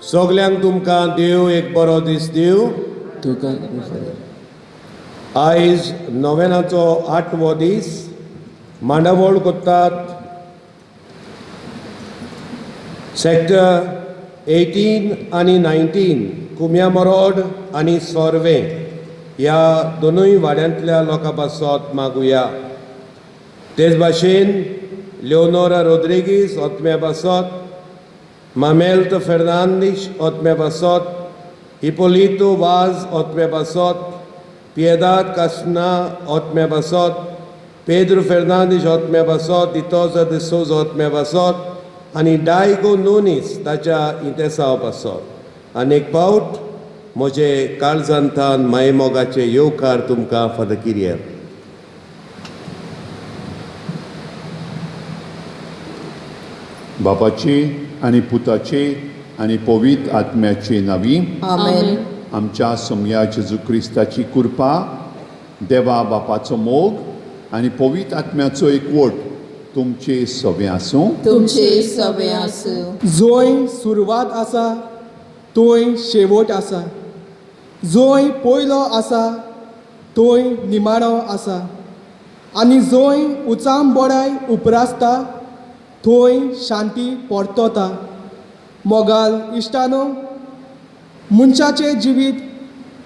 सगल्यांक तुमकां देव एक बरो दीस दिव. आयज नोवेनाचो 8वो दीस मांडावळ कोत्तात सेक्टर 18 आनी 19 कुम्या मोरोड आनी सोर्वे ह्या दोनूय वाड्यांतल्या लोकां पासत मागुया. तेच भाशेन लिओनोरा रोड्रिगीस ओतम्या पासत, Mamelto Fernandes ओतम्या पासत, हिपोलितो वाज ओतम्या पासत, Piedad Casna ओतम्या पासत, Pedro Fernandes ओतम्या पासत, Ditosa de Souza ओतम्या पासत आनी डायगो नोनीस ताच्या इंतेसाव पासत. आनीक पावट म्हजे काळजांतान मायमोगाचे येवकार तुमकां फादर. बापाची आनी पुताची आनी पवित्र आत्म्याची नावी. आमेन. आमच्या सोम्या जेजू क्रिस्ताची कृपा, देवा बापाचो मोग आनी पवित्र आत्म्याचो एकवट तुमचे सवे आसूं. तुमचे सवे आसूं. जोय सुरवात आसा तोय शेवट आसा, जोय पयलो आसा तोय निमाणो आसा, आनी जोय उचाम बोडाय उपरासता थोय शांती परतोता. मोगाल इश्टानो, मनशाचे जिवीत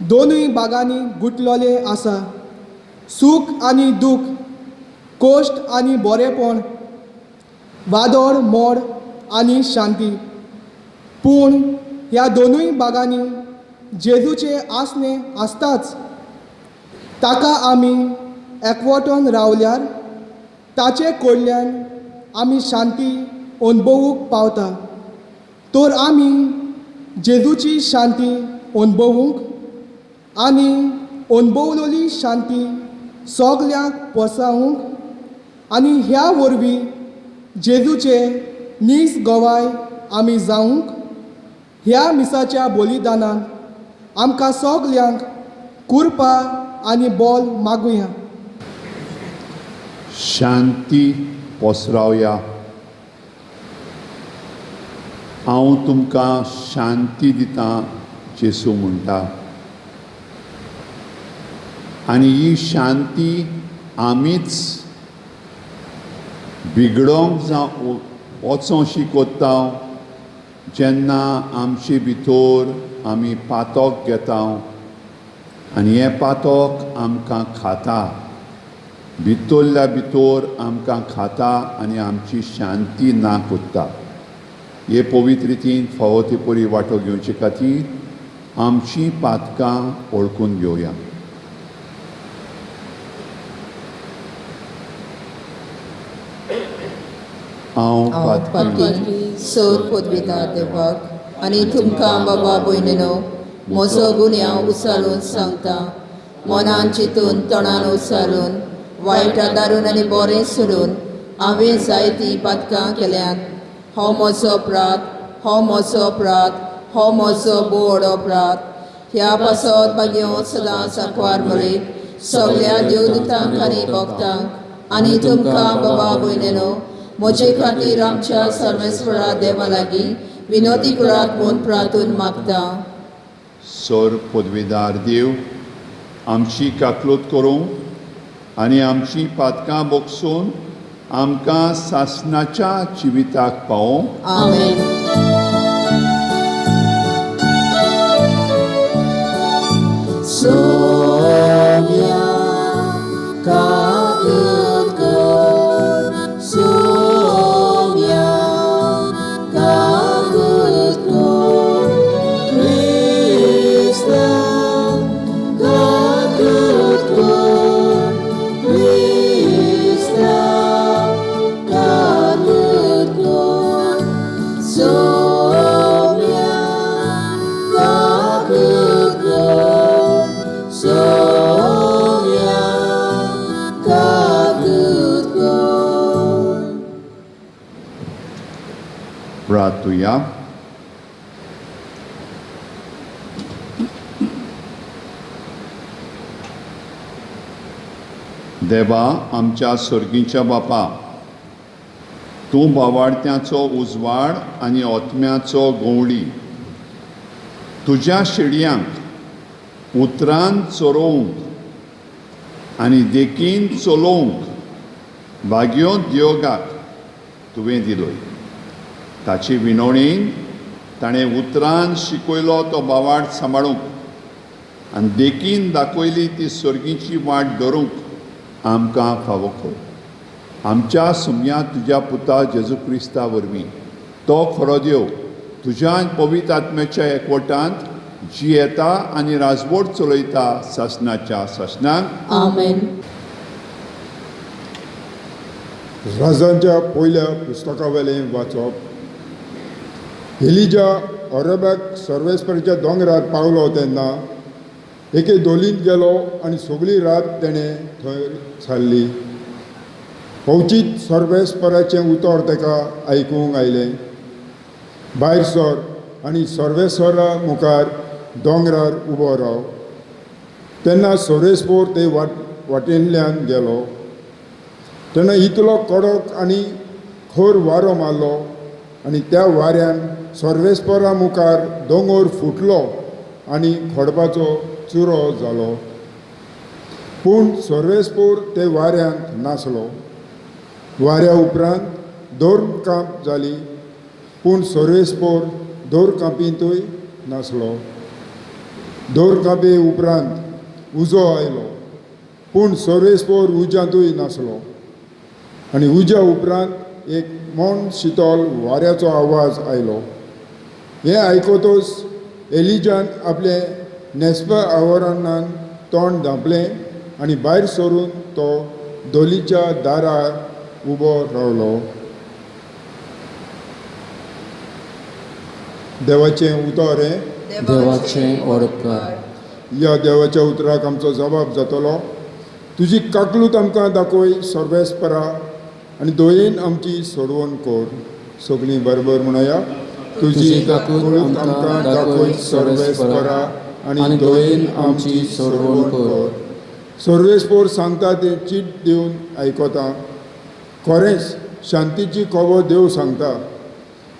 दोनूय बागांनी गुटलोले आसा. सूख आनी दूख, कोश्ट आनी बरेपण, वादोळ मोड आनी शांती. पूण ह्या दोनूय बागांनी जेजूचे आसने आसताच. ताका आमी एकवटून रावल्यार ताचे कडल्यान आमी शांती अनुभवूंक पावता. तर आमी जेजूची शांती अनुभवूंक आनी अनुभवलेली शांती सगल्यांक पसावूंक आनी ह्या वरवीं जेजूचे नीस गोवाय आमी जावूंक ह्या मिसाच्या बलिदानान आमकां सगल्यांक कृपा आनी बोल मागुया. शांती पसरावया. हांव तुमकां शांती दितां जेसू म्हणटा. आनी ही शांती आमीच बिगडोंक जावं वचोंशी कोत्ता जेन्ना आमचे भितर आमी पातोक घेता आनी हें पातोक आमकां खाता. भितरल्या भितर आमकां खाता आनी आमची शांती ना कोत्ता. हे पवित्र रितीन फावो ते परी वांटो घेवचे खातीर आमची पातकां ओळखून घेवया. हांव पातकी सोर पदवीदार देवाक आनी तुमकां बाबा भयणीनो म्हजो गुन्यांव उसाळून सांगता. मनान चिंतून तोंडान उसाळून वायटा दारून आनी बरें सोडून हांवें जायतीं पातकां केल्यात. हो म्हजो अपराध, हो म्हजो अपराध, हो म्हजो बोड अपराध. ह्या पासत भाग्यो सदांच सांकवार मळीत सगळ्या देवदूतांक आनी भक्तांक आनी तुमकां बाबा भयणीनो म्हजे खातीर आमच्या सर्वेस्वरा देवा लागीं विनोदी करात म्हूण प्रार्थून मागता. सोर पदवीदार देव, आमची काकलूत करूं आनी आमची पातकां बोगसून आमकां सासणाच्या जिविताक पावोवंक. आमेन. Sonia Kakutkur, Sonia Kakutkur, Krista Kakutkur, Krista Kakutkur, Sonia Kakutkur, Sonia Kakutkur. प्रार्थुया. देवा आमच्या सर्गीच्या बापा, तूं भावार्थ्याचो उजवाड आनी ओतम्याचो गवळी तुज्या शिडयांक उतरान चोरोवंक आनी देखीन चलोवंक भाग्यो दियोगाक तुवें दिलोय. ताची विणवणेन ताणें उतरान शिकयलो तो भावार्थ सांबाळूंक आनी देखीन दाखयली ती सर्गीची वाट धरूंक आमकां फावो कर. आमच्या सुमया तुज्या पुता जेजू क्रिस्ता वरवीं तो खरो देव तुज्या पवित्र आत्म्याच्या एकवटांत जियेता आनी राजवट चलयता सासणाच्या सासणाक. आमेन. राजांच्या पयल्या पुस्तका वेलें वाचप. एलिजा ओरेबाक सर्वेस्पराच्या दोंगरार पावलो तेन्ना एके दोलींत गेलो आनी सगळी रात तेणें थंय सारली. पवचीत सर्वेस्पराचें उतर ताका आयकूंक आयलें. भायर सर आनी सर्वेस्परा मुखार दोंगरार उबो राव. तेन्ना सर्वेस्पर ते वाटेंतल्यान गेलो. तेन्ना इतलो कडक आनी खर वारो मारलो आनी त्या वाऱ्यान सर्वेस्परा मुखार दोंगर फुटलो आनी खडपाचो चुरो जालो. पूण सर्वेस्पर ते वाऱ्यांत नासलो. वाऱ्या उपरांत दोर कांप जाली, पूण सर्वेस्पर दोर कांपीतूय नासलो. दोर कांपे उपरांत उजो आयलो, पूण सर्वेस्पर उज्यांतूय नासलो. आनी उज्या उपरांत एक मोन शितोल वाऱ्याचो आवाज आयलो. हें आयकतच एलिजान आपले नेस्प आवरणान तोंड धांपलें आनी भायर सरून तो दोलीच्या दारार उबो रावलो. देवाचें उतर हें. देवाचें ओडकार. ह्या देवाच्या उतराक आमचो जबाब जातलो. तुजी काकलूत आमकां दाखय सर्वेस्परा आनी दोयेन आमची सोडवण कर. सगळीं बरोबर म्हणया. तुजी काकलूत आमकां दाखय सर्वेस्परा आनी दोयेन आमची सोडवण कर. सर्वेस्पर सांगता तें चीट दिवन आयकता. खरेंच शांतीची कवो देव सांगता.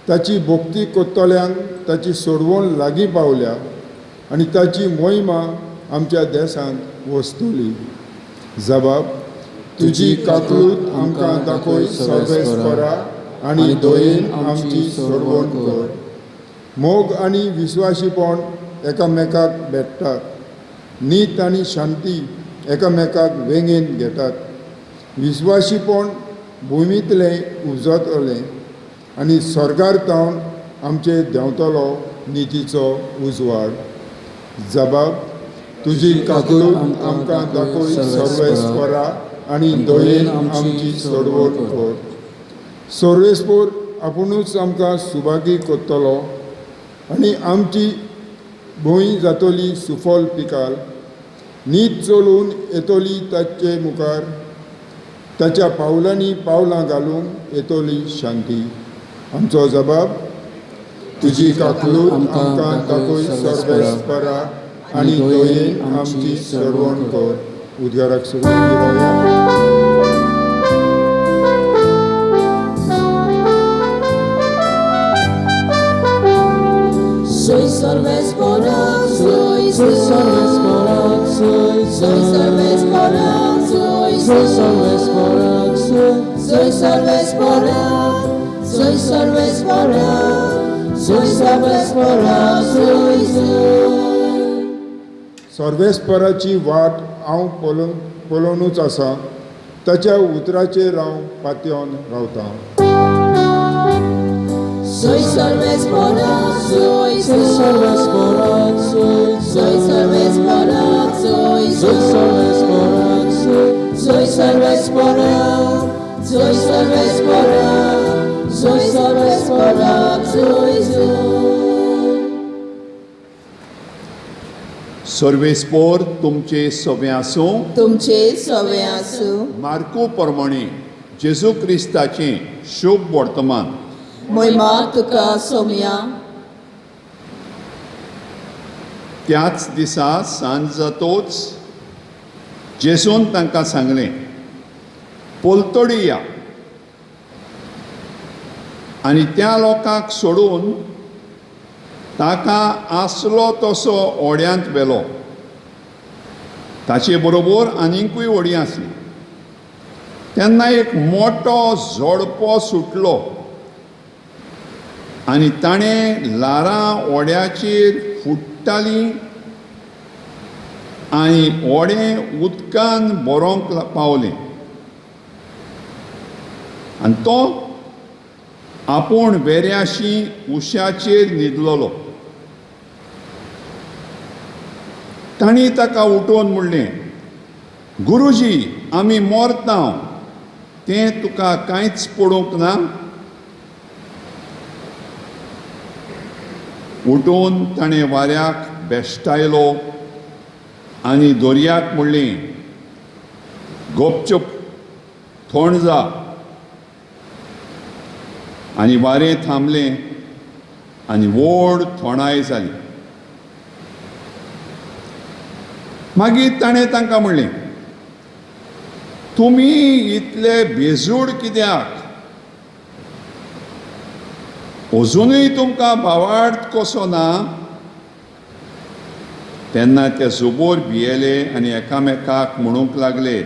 ताची भोक्ती कोत्तल्यांक ताची सोडवण लागीं पावल्या आनी ताची मोहिमा आमच्या देशांत वस्तुली. जबाब. तुजी काकलूत आमकां दाखय सर्वेस्परा आनी दोयेन आमची सोडवण कर. मोग आनी विस्वाशीपण एकामेकाक भेटतात. नीत आनी शांती एकामेकाक वेंगेन घेतात. विस्वाशीपण भुमींतलें उजतलें आनी स्वर्गार तावन आमचे देंवतलो नितीचो उजवाड. जबाब. तुजी काकलूत आमकां दाखय सर्वेस्परा आनी दोयेन आमची सोडवण कर. सर्वेस्पर आपुणूच आमकां सुभागी कोत्तलो आनी आमची भूंय जातली सुफल पिकाल. नीत चलून येतली ताचे मुखार. ताच्या पावलांनी पावलां घालूंक येतली शांती. आमचो जबाब. तुजी काकलूत आमकां दाखय सर्वेस्परा आनी दोयेन आमची सोडवण कर. उद्गाराक सुरू रावया. Soy सर्वेस्पराक, soy सर्वेस्पराक, soy सर्वेस्पराक, soy सर्वेस्पराक, soy salvespora, soy salvespora, soy salvespora, soy soy. सर्वेस्पराची वाट हांव पळोवनूच आसा, ताच्या उतराचेर हांव पातयेवन रावतां. Soy salvespora, soy salvespora, soy salvespora, soy salvespora, soy salvespora, soy salvespora, soy salvespora, soy सर्वेस्पोर तुमचे सवे आसूं. तुमचे सवे आसूं. मार्को प्रमाणे जेजू क्रिस्ताचें शुभ वर्तमान. मोहिमा तुका सोम्या. त्याच दिसा सांज जातोच जेजून तांकां सांगलें, पोलतडी या आनी त्या लोकांक सोडून ताका आसलो तसो ओड्यांत व्हेलो. ताचे बरोबर आनिकूय ओडी आसली. तेन्ना एक मोठो झोडपो सुटलो आनी ताणें लारां ओड्याचेर फुट्टालीं आनी ओडें उदकान भरोंक पावलें. आनी तो आपूण वेऱ्याशी उश्याचेर न्हिदलोलो. तांणी ताका उठोवन म्हणलें, गुरुजी, आमी मोरतांव, तें तुका कांयच पडूंक ना? उठून ताणें वाऱ्याक बेश्टायलो आनी दोरयाक म्हणलें, गोपचूप थोंड जा. आनी वारें थांबलें आनी व्हड थोंडाय जाली. मागीर ताणें तांकां म्हणलें, तुमी इतले बेजूड कित्याक? अजुनूय तुमकां भावार्थ कसो ना? तेन्ना ते जुबोर भियेले आनी एकामेकाक म्हणूंक लागले,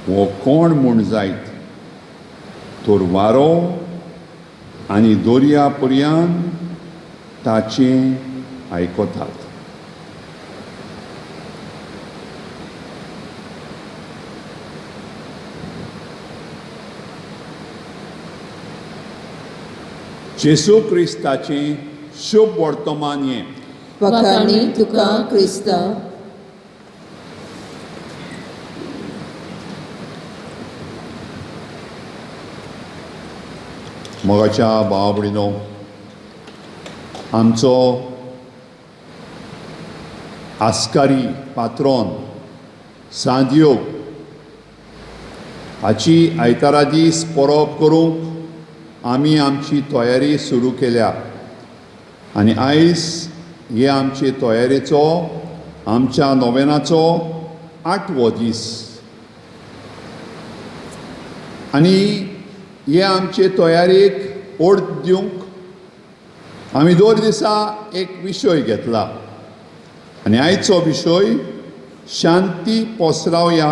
हो कोण म्हूण जायत? तर वारो आनी दोर्या पर्यंत ताचें आयकतात. जेजू क्रिस्ताचें शुभ वर्तमान हें. वखाणी तुका क्रिस्ता. मोगाच्या भावा भयणीनो, आमचो आस्कारी पात्रोन सांदियोग हाची आयतारा दीस परब करूंक आमी आमची तयारी सुरू केल्या. आनी आयज हे आमचे तयारेचो, आमच्या नोवेनाचो 8वो दीस. आनी हे आमचे तयारेक ओड दिवंक आमी दर दिसा एक विशय घेतला. आनी आयचो विशय शांती पसरावया,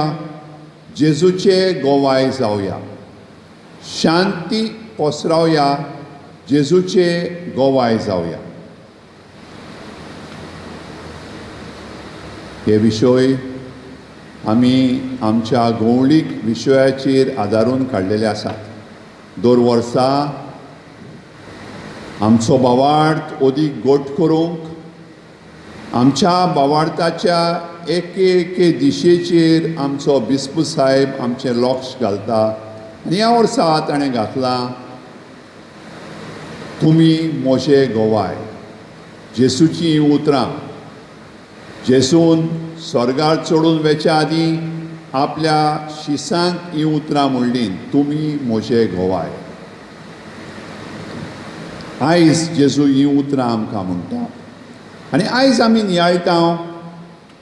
जेजूचे गोवाय जावया. शांती पसरावया, जेजूचे गोवाय जावया. हे विशय आमी आमच्या गवळीक विशयाचेर आदारून काडलेले आसात. दर वर्सा आमचो भावार्थ अदीक घट करूंक आमच्या भावार्थाच्या एके दिशेचेर आमचो बिस्प साहेब आमचें लक्ष घालता. आनी ह्या वर्सा ताणें घातलां, तुमी मोशे गोवाय. जेजूची उतरां. जेजून स्वर्गार चडून वेच्या आदीं आपल्या शिसांक ही उतरां म्हणलीं, तुमी मोशे गोवाय. आयज जेजू ही उतरां आमकां म्हणटा. आनी आयज आमी नियाळटांव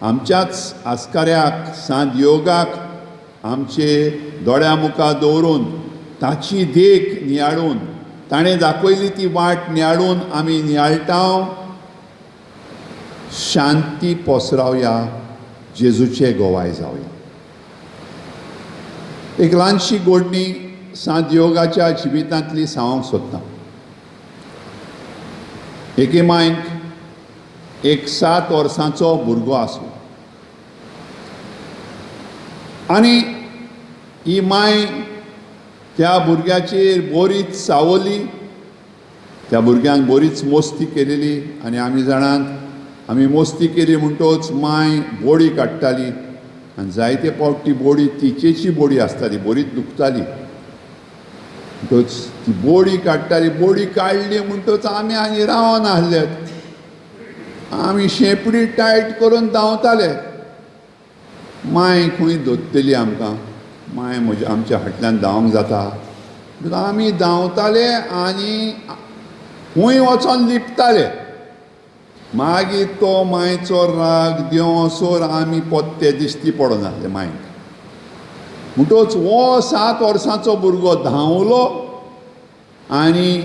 आमच्याच आस्काऱ्याक सांत योगाक आमचे दोळ्या मुखार दवरून ताची देख नियाळून, ताणें दाखयली ती वाट नियाळून आमी नियाळटांव, शांती पसरावया, जेजूचे गोवाय जावया. एक ल्हानशी गोडणी सांत योगाच्या जिवितांतली सांगूंक सोदतां. एके मांयक एक 7 वर्सांचो भुरगो आसलो आनी ही मांय त्या भुरग्याचेर बरीच सावली, त्या भुरग्यांक बरीच मोस्ती केलेली. आनी आमी जाणात आमी मोस्ती केली म्हणटच मांय बोडी काडटाली आनी जायते फावट ती बोडी तिचेची बोडी आसताली, बरीच दुखताली. म्हणटच ती बोडी काडटाली, बोडी काडली म्हणटच आमी आनी रावना आसल्यात. आमी शेंपडी टायट करून धांवताले. मांय खंय धरतली आमकां, मांय म्हज्या आमच्या फाटल्यान धांवंक जाता. आमी धांवताले आनी खंय वचोन लिपताले. मागीर तो मांयचो राग देंवसोर आमी पोत्ते दिश्टी पडनासले मांयक. म्हणटच हो 7 वर्सांचो भुरगो धांवलो आनी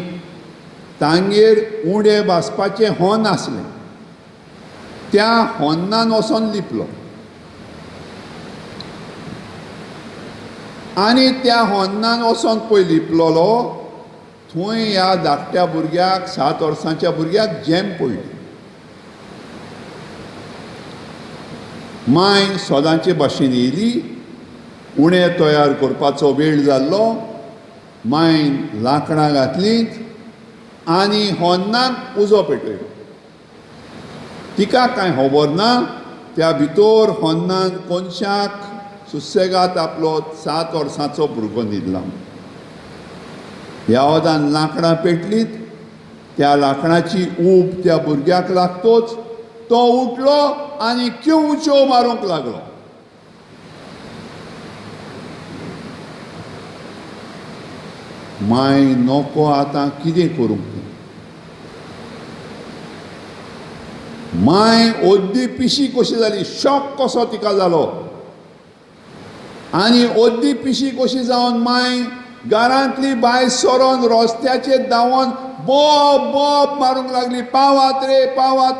तांगेर उंडे भाजपाचें होन आसलें, त्या होन्नान वचोन लिपलो आनी त्या होन्नान वचोन पळय लिपलोलो. थंय ह्या धाकट्या भुरग्याक, 7 वर्सांच्या भुरग्याक झेम पडली. मांय सदांचे भाशेन येयली. उणें तयार करपाचो वेळ जाल्लो. मांयन लांकडां घातलीं आनी होन्नाक उजो पेटयलो. तिका कांय खबर ना, त्या भितर होन्नान कोनशाक सुसेगाद आपलो 7 वर्सांचो भुरगो न्हिदला. ह्या वदान लांकडां पेटलीत. त्या लांकडाची ऊब त्या भुरग्याक लागतोच तो उठलो आनी किंवच्यो मारूंक लागलो. मांय नोको आतां कितें करूंक. मांय ओद्दी पिशी कशी जाली, शॉक कसो तिका जालो. आनी ओद्दी पिशी कशी जावन मांय घरांतली भायर सरोन रस्त्याचेर धांवोन बोब बोब मारूंक लागली. पावात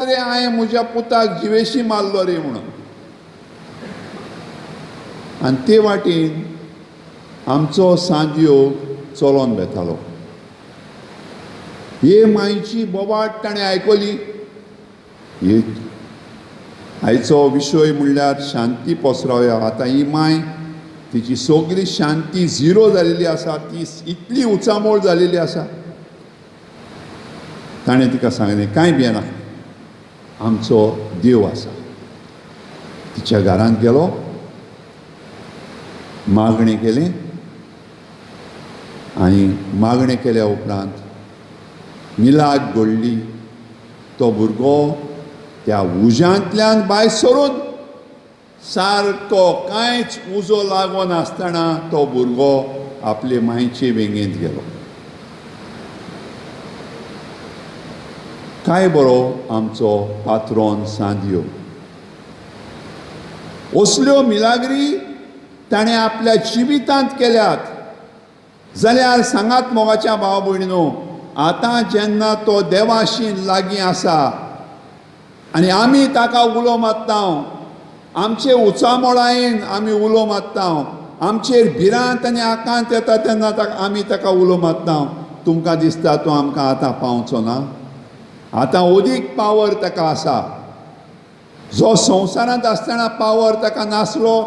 रे, हांवें म्हज्या पुताक जिवेशी मारलो रे म्हणून. आनी ते वाटेन आमचो सांत योग चलोन बेतालो. हे मांयची बोबाट ताणें आयकली. आयचो विशय म्हणल्यार शांती पसरावया. आतां ही मांय, तिची सगळी शांती 0 जालेली आसा. ती इतली उचामोळ जालेली आसा. ताणें तिका सांगलें कांय भियेना, आमचो देव आसा. तिच्या घरांत गेलो, मागणें केलें आनी मागणें केल्या उपरांत मिलाद घडली. तो भुरगो त्या उज्यांतल्यान भायर सरून सारको कांयच उजो लागो नासतना तो भुरगो आपले मांयचे वेंगेंत गेलो. काय बरो आमचो पात्रोन सांत योग. असल्यो मिलाग्री ताणें आपल्या जिवितांत केल्यात. जाल्यार सांगात मोगाच्या भाव भयणीनो, आतां जेन्ना तो देवाशी लागीं आसा आनी आमी ताका उलो मारता, आमचे उचामोळायेन आमी उलो मारता, आमचेर भिरांत आनी आकांत येता तेन्ना आमी ताका उलो मारता, तुमकां दिसता तो आमकां आतां पावचो ना? आतां ओदीक पावर ताका आसा. जो संवसारांत आसतना पावर ताका नासलो,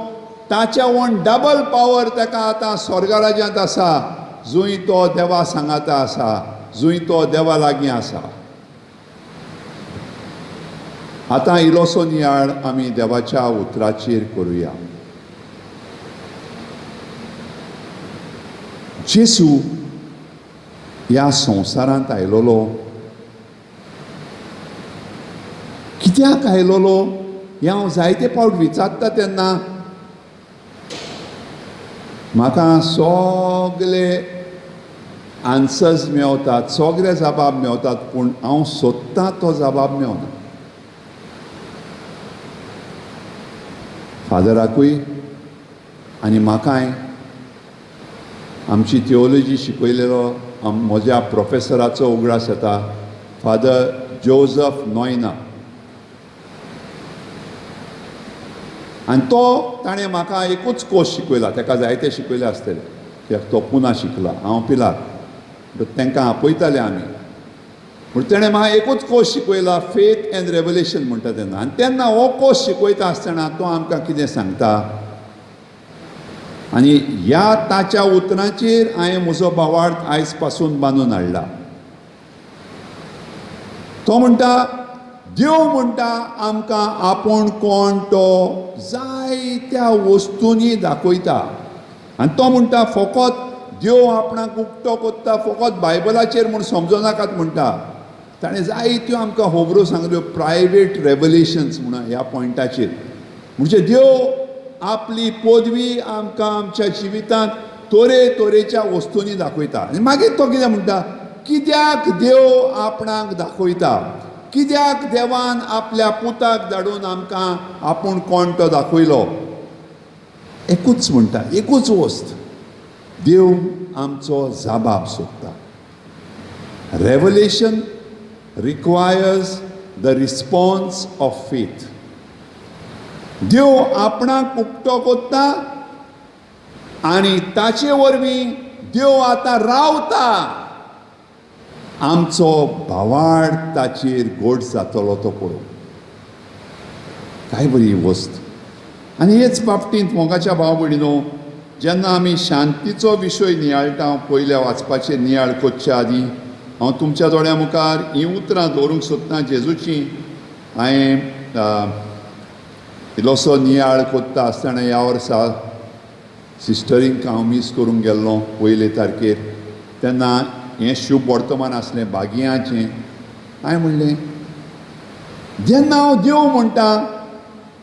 ताच्या वण डबल पावर ताका आतां स्वर्गराज्यांत आसा, जंय तो देवा सांगाता आसा, जंय तो देवा लागीं आसा. आतां इल्लोसो नियाळ आमी देवाच्या उतराचेर करुया. जेसू ह्या संवसारांत आयलोलो. कित्याक आयलोलो हें हांव जायते फावट विचारता तेन्ना म्हाका सगळे आन्सर्स मेवतात, सगळे जबाब मेवतात, पूण हांव सोदतां तो जबाब मेवना. फादराकूय आनी म्हाकाय आमची थिओलॉजी शिकयलेलो म्हज्या प्रोफेसराचो उगडास येता, फादर जोझफ नॉयना. आनी तो ताणें म्हाका एकूच कोर्स शिकयला, ताका जायते शिकयले आसतले. कित्याक तो पुना शिकला हांव पिलार म्हणटकूच तांकां आपयताले आमी म्हूण तेणें म्हाका एकूच कोर्स शिकयला फेथ एंड रेवलेशन म्हणटा तेन्ना आनी तेन्ना हो कोर्स शिकयता आसतना तो आमकां कितें सांगता आनी ह्या ताच्या उतरांचेर हांवें म्हजो भावार्थ आयज पासून बांदून हाडला तो म्हणटा देव म्हणटा आमकां आपूण कोण तो जायत्या वस्तूंनी दाखयता आनी तो म्हणटा फकत देव आपणाक उक्तो कोत्ता फकत बायबलाचेर म्हूण समजो नाकात म्हणटा ताणें जायत्यो आमकां खबरो सांगल्यो प्रायवेट रेवलेशन्स म्हणून ह्या पॉयंटाचेर म्हणजे देव आपली पदवी आमकां आमच्या जिवितांत तरेतरेच्या वस्तूंनी दाखयता आनी मागीर तो कितें म्हणटा कित्याक देव आपणाक दाखयता कित्याक देवान आपल्या पुताक धाडून आमकां आपूण कोण तो दाखयलो एकूच म्हणटा एकूच वस्त देव आमचो जाबाब सोदता revelation requires the response of faith देव आपणाक उक्तो कोत्ता आनी ताचे वरवीं देव आतां रावता आमचो भावार्थ ताचेर घोट जातलो तो पळोवन काय बरी वस्त आनी हेच बाबतींत मोगाच्या भाव भयणीनो जेन्ना आमी शांतीचो विशय नियाळटा पयल्या वाचपाचेर नियाळ करच्या आदीं हांव तुमच्या दोळ्या मुखार हीं उतरां दवरूंक सोदतां जेजूची हांवें इल्लोसो नियाळ कोत्ता आसतना ह्या वर्सा सिस्टरींक हांव मीस करूंक गेल्लो पयले तारखेर तेन्ना हें शुभ वर्तमान आसलें बागयांचें हांवें म्हणलें जेन्ना हांव देव म्हणटा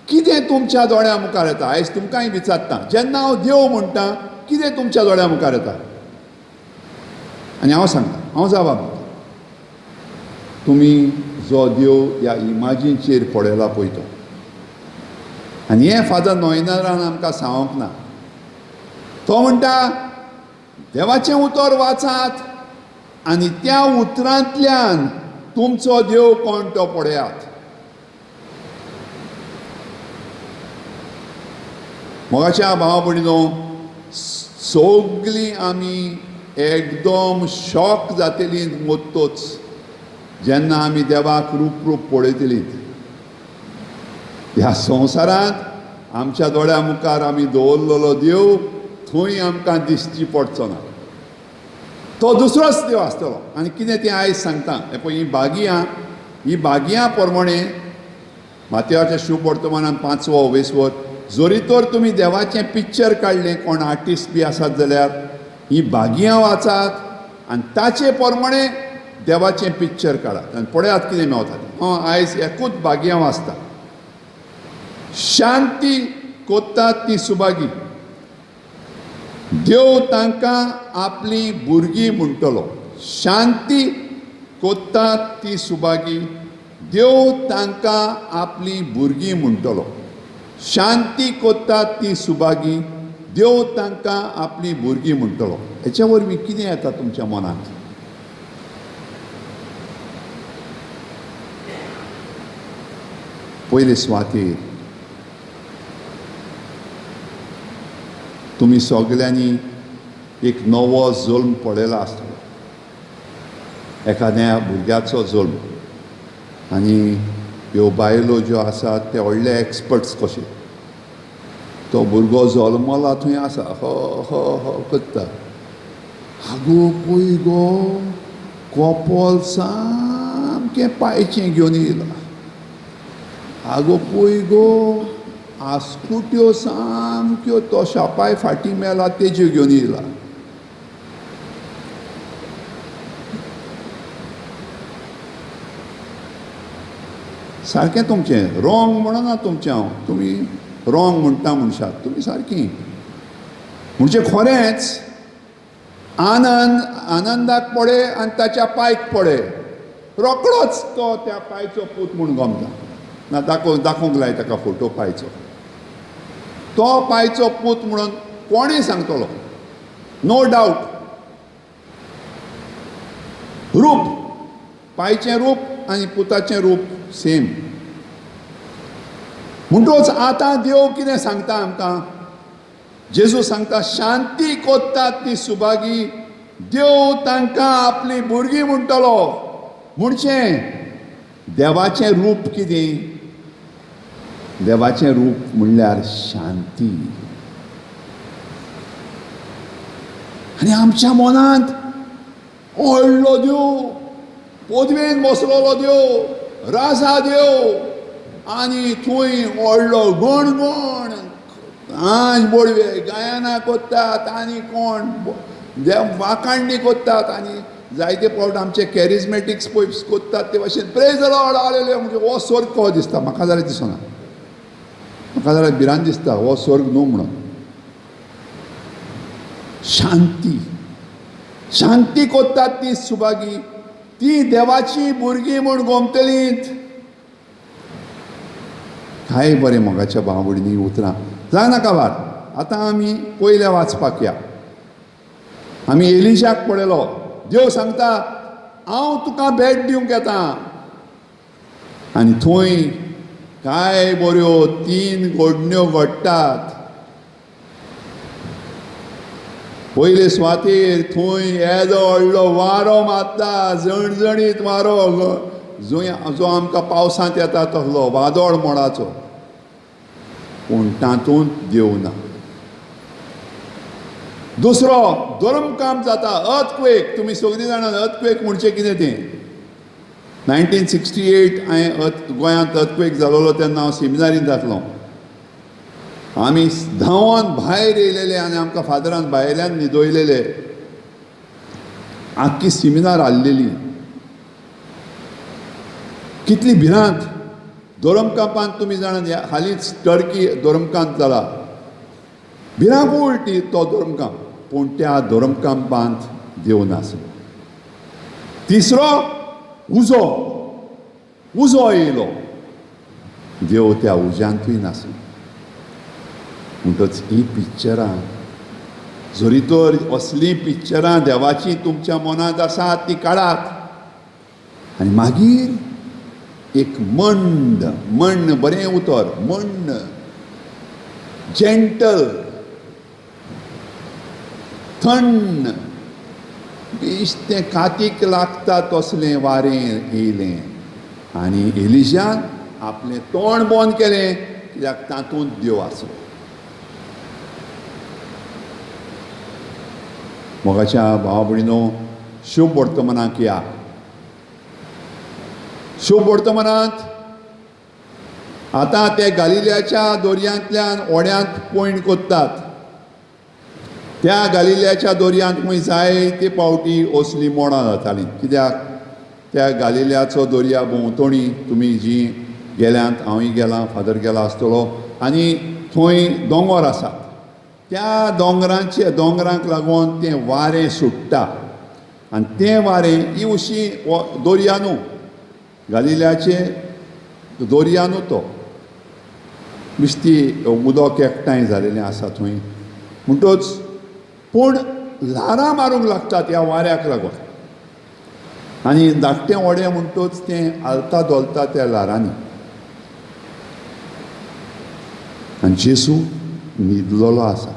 कितें तुमच्या दोळ्या मुखार येता आयज तुमकांय विचारता जेन्ना हांव देव म्हणटा कितें तुमच्या दोळ्या मुखार येता आनी हांव सांगता हांव जबाब दितां तुमी जो देव ह्या इमाजींचेर पडयला पळय तो आनी हें फादर नोयनारान आमकां सांगोंक ना तो म्हणटा देवाचें उतर वाचात आनी त्या उतरांतल्यान तुमचो देव कोण तो पळयात मोगाच्या भाव भयणीनो सगलीं आमी एकदम शॉक जातलीं मोत्तोच जेन्ना आमी देवाक रूप रूप पळयतलीं ह्या संवसारांत आमच्या दोळ्या मुखार आमी दवरलेलो देव थंय आमकां दिश्टी पडचो ना तो दुसरोच देव आसतलो आनी कितें तें आयज सांगता हें पळय ही बागयां प्रमाणे मातयाच्या शुभ वर्तमानांत 5वो 20 जोरी तर तुमी देवाचें पिक्चर काडलें कोण आर्टिस्ट बी आसात जाल्यार ही बागयां वाचात आनी ताचे प्रमाणे देवाचें पिक्चर काडात आनी पळयात कितें मेवता हांव आयज एकूच बागयां वाचता शांती कोत्तात ती सुबागी देव तांकां आपली भुरगीं म्हणटलो शांती कोत्तात ती सुबागी देव तांकां आपली भुरगीं म्हणटलो शांती कोत्तात ती सुबागी देव तांकां आपली भुरगीं म्हणटलो हेच्या वरवीं कितें येता तुमच्या मनांत पयले सुवातेर तुमी सगल्यांनी एक नवो जल्म पळयला आसतलो एखाद्या भुरग्याचो जल्म आनी ह्यो बायलो ज्यो आसात ते व्हडले एक्सपर्ट्स कशे तो भुरगो जल्मला थंय आसा हो हो हो करता आगो पळय गो कॉपोल सामकें पांयचें घेवन येयलां आगो पळय गो आस्कुट्यो सामक्यो तो शापाय फाटी मेला तेज्यो घेवन येयला सारकें तुमचें रॉंग म्हणना तुमचें हांव तुमी रॉंग म्हणटा मनशाक तुमी सारकीं म्हणजे खरेंच आनंदाक पडे आनी ताच्या पांयक पडे रोकडोच तो त्या पांयचो पूत म्हूण गमता ना दाखोवंक लाय ताका फोटो पांयचो तो पांयचो पूत म्हणून कोणें सांगतलो नो डावट रूप पांयचें रूप आनी पुताचें रूप सेम म्हणटूच आतां देव कितें सांगता आमकां जेजू सांगता शांती कोत्तात ती सुभागी, देव तांकां आपली भुरगीं म्हणटलो. म्हणचे देवाचें रूप कितें? देवाचें रूप म्हणल्यार शांती. आनी आमच्या मनांत व्हडलो देव, पदवेन बसलोलो देव, राजा देव, आनी थंय व्हडलो गणगण, आंज बोडवे गायनां कोत्तात आनी कोण देव वाखाणणी कोत्तात आनी जायते फावट आमचे कॅरिझमॅटिक्स पळय कोत्तात ते भाशेन प्रेज द लॉर्ड हालेलुया म्हणजे हो स्वर्ग कहो दिसता. म्हाका जाल्यार दिसना, म्हाका जाल्यार भिरांत दिसता हो स्वर्ग न्हू म्हणून. शांती, शांती कोत्तात ती सुभागी, ती देवाची भुरगीं म्हूण गोमतलींत. काय बरें मोगाच्या भाव भयणी उतरां जावं नाका वार. आतां आमी पयले वाचपाक या. आमी एलिशाक पळयलो. देव सांगता हांव तुका भेट दिवंक येता. आनी थंय काय बऱ्यो 3 घडण्यो घडटात. पयले सुवातेर थंय येदो व्हडलो वारो मारता, जणजणीत वारो, जो आमकां पावसांत येता तसलो वादळ मोडाचो. पूण तातूंत देव ना. दुसरो धर्मकाम जाता, अर्थक्वेक. तुमी सगळीं जाणात अर्थक्वेक म्हणचे कितें तें. 1968 हांवें गोंयांत अर्थक्वेक जालोलो तेन्ना हांव सेमिनारींत जातलो. आमी धांवन भायर येयलेले आनी आमकां फादरान भायल्यान न्हिदयलेले. आख्खी सेमिनार हाल्लेली. कितली भिरांत. धर्मकांपांत तुमी जाणात हालींच टर्की धर्मकांत जाला. भिरांकूळ तो धर्मकांप. पूण त्या धर्मकांपांत देव नासलो. तिसरो उजो. उजो येयलो. देव त्या उज्यांतूय नासलो. म्हणटच ही पिक्चरां, जरी तर असलीं पिक्चरां देवाची तुमच्या मनांत आसात ती काडात. आनी मागीर एक मंड, मण्ण, बरें उतर, मण्ण, जेंटल, थंड, बेश्टें कातीक लागता तसलें वारें येयलें. आनी एलिशान आपलें तोंड बंद केलें कित्याक तातूंत देव आसलो. मोगाच्या भावा भयणीनो, शुभ वर्तमानाक या. शुभ वर्तमानांत आतां ते गालिल्याच्या दर्यांतल्यान ओड्यांत पयण कोत्तात. त्या गालिल्याच्या दर्यांत खंय जायते फावटी असलीं मोडां जातालीं. कित्याक त्या गालिल्याचो दर्या भोंवतणी तुमी जीं गेल्यांत, हांवूय गेलां, फादर गेला आसतलो, आनी थंय दोंगर आसात. त्या दोंगरांक लागून तें वारें सुट्टा. आनी तें वारें ही अशी दर्या न्हू, गालिल्याचे दर्या न्हू तो, बिश्ती उदक एकठांय जालेलें आसा थंय. म्हणटच पूण ल्हारां मारूंक लागतात ह्या वाऱ्याक लागून. आनी धाकटें व्हडें म्हणटच तें आलता दोलता त्या ल्हारांनी. आनी जेजू न्हिदलोलो आसा.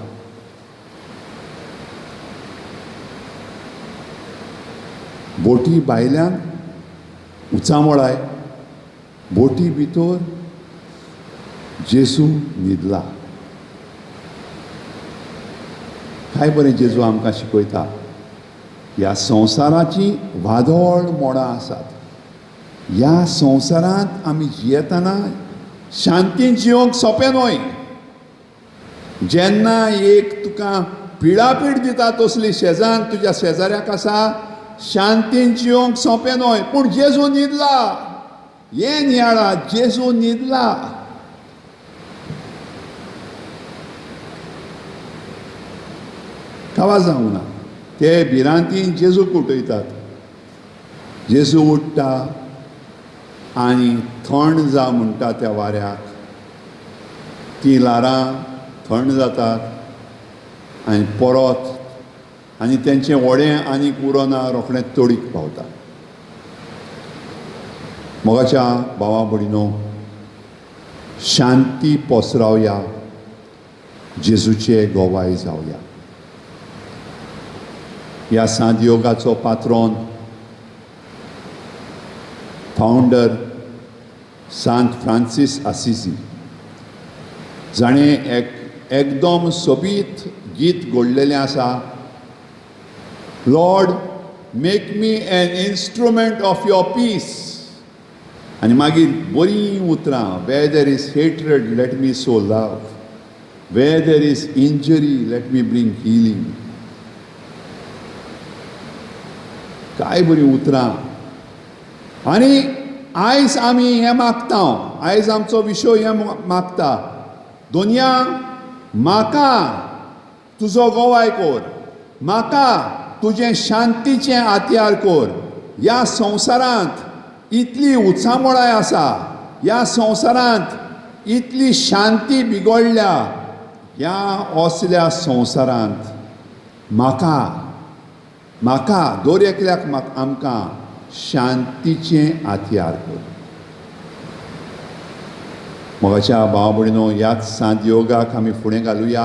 बोटी भायल्यान उचामोळाय, बोटी भितर जेजू न्हिदला. काय बरें जेजू आमकां शिकयता. ह्या संवसाराची वादळ मोडां आसात. ह्या संवसारांत आमी जियेतना शांतीन जिवंक सोंपें न्हय. जेन्ना एक तुका पिडापीड दिता तसली शेजान तुज्या शेजाऱ्याक आसा, शांतीन जिवंक सोंपें न्हय. पूण जेजू न्हिदला. हें नियाळा, जेजू न्हिदला. कावा जावंक ना. ते भिरांतीन जेजूक उठयतात. जेजू उठ्ठा आनी थंड जा म्हणटा त्या वाऱ्याक. ती ल्हारां थंड जातात आनी परत आनी तेंचें व्हडें आनीक उरोना, रोखडें तडीक पावता. मोगाच्या भावा भयणीनो, शांती पसरावया जेजूचे गोवाय जावया. ह्या सांतयोगाचो पात्रोन फावंडर सांत फ्रांसीस आसिसी, जाणें एकदम सोबीत गीत घडलेलें आसा, lord make me an instrument of your peace. आनी मागीर बरीं उतरां, where there is hatred let me sow love, where there is injury let me bring healing. काय बरीं उतरां. आनी आयज आमी हें मागता, आयज आमचो विशय हें मागता, दोनया म्हाका तुजो गोवाय कोर, म्हाका तुजें शांतीचें हातयार कोर. ह्या संवसारांत इतली उचामोळाय आसा, ह्या संवसारांत इतली शांती बिगडल्या, ह्या असल्या संवसारांत म्हाका दर एकल्याक आमकां शांतीचें हातयार कोर. मोगाच्या भाव भयणीनो, ह्याच सांत योगाक आमी फुडें घालुया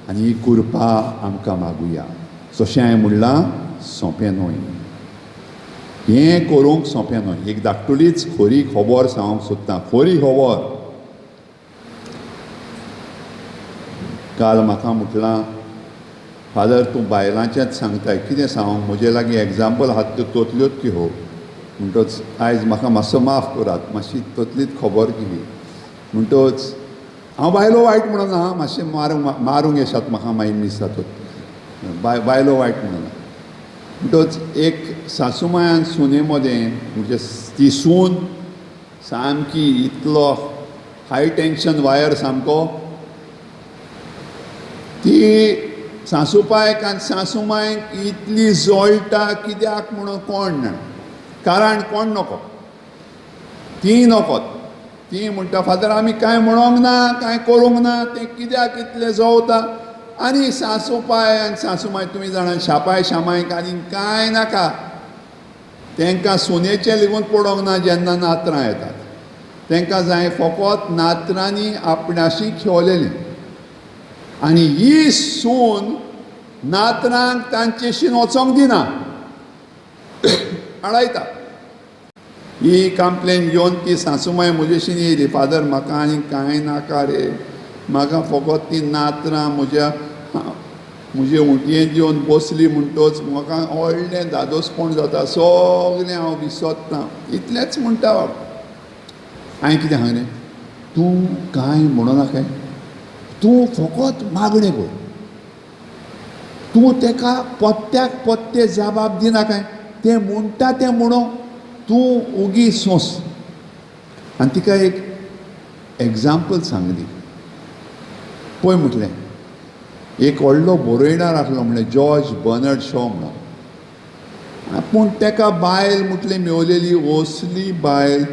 आनी ही कृपा आमकां मागुया. जशें हांवें म्हणलां, सोंपें न्हय, हें करूंक सोंपें न्हय. एक धाकटुलीच खरी खबर सांगूंक सोदतां. खरी खबर. काल म्हाका म्हटलां, फादर तूं बायलांचेंच सांगताय, कितें सांगूंक, म्हजे लागीं एग्जाम्पल आहात त्यो तोतल्योच की हो. म्हणटच आयज म्हाका मातसो माफ करात, मातशी तोतलीच खबर केली. म्हणटच हांव बायलो वायट म्हणना, मातशें मारूंक येशात म्हाका मागीर मिस जाता. बायलो वायट म्हणना. म्हणटच एक सासूमायान सुने मदें, म्हणजे ती सून सामकी इतलो हाय टेन्शन वायर सामको, ती सासूपायक आनी सासूमायक इतली जळटा, कित्याक म्हणून कोण जाणा, कारण कोण नको, ती नकोत. ती म्हणटा फादर आमी कांय म्हणोंक ना, कांय करूंक ना, तें कित्याक इतलें जळटा. आनी सासूपाय आनी सासूमाय तुमी जाणा शापाय शामायक आनी कांय नाका, तांकां सुनेचें लेगून पडोंक ना जेन्ना नातरां येतात. तांकां जाय फकत नातरांनी आपणाशी खेळलेलीं. आनी ही सून नातरांक तांचेशीन वचोंक दिना, आडायता. ही कंप्लेन घेवन ती सासूमाय म्हजेशीन येयली, फादर म्हाका आनी कांय नाका रे, म्हाका फकत ती नातरां म्हजे उंटयेंत येवन बसली म्हणटच म्हाका व्हडलें धादोसपण जाता, सगलें हांव विसरतां, इतलेंच म्हणटा. हांवें कितें सांगलें, तूं कांय म्हणनाकाय, तूं फकत मागणें कर, तूं ताका पत्त्याक पत्ते जबाब दिनाकाय, तें म्हणटा तें म्हणो, तूं उगी सोंस. आनी तिका एक एग्जाम्पल सांगली. पळय म्हटलें, एक व्हडलो बरयणार आसलो म्हणलें जॉर्ज बर्नार्ड शॉ म्हणून. पूण ताका बायल म्हटली मेवलेली, असली बायल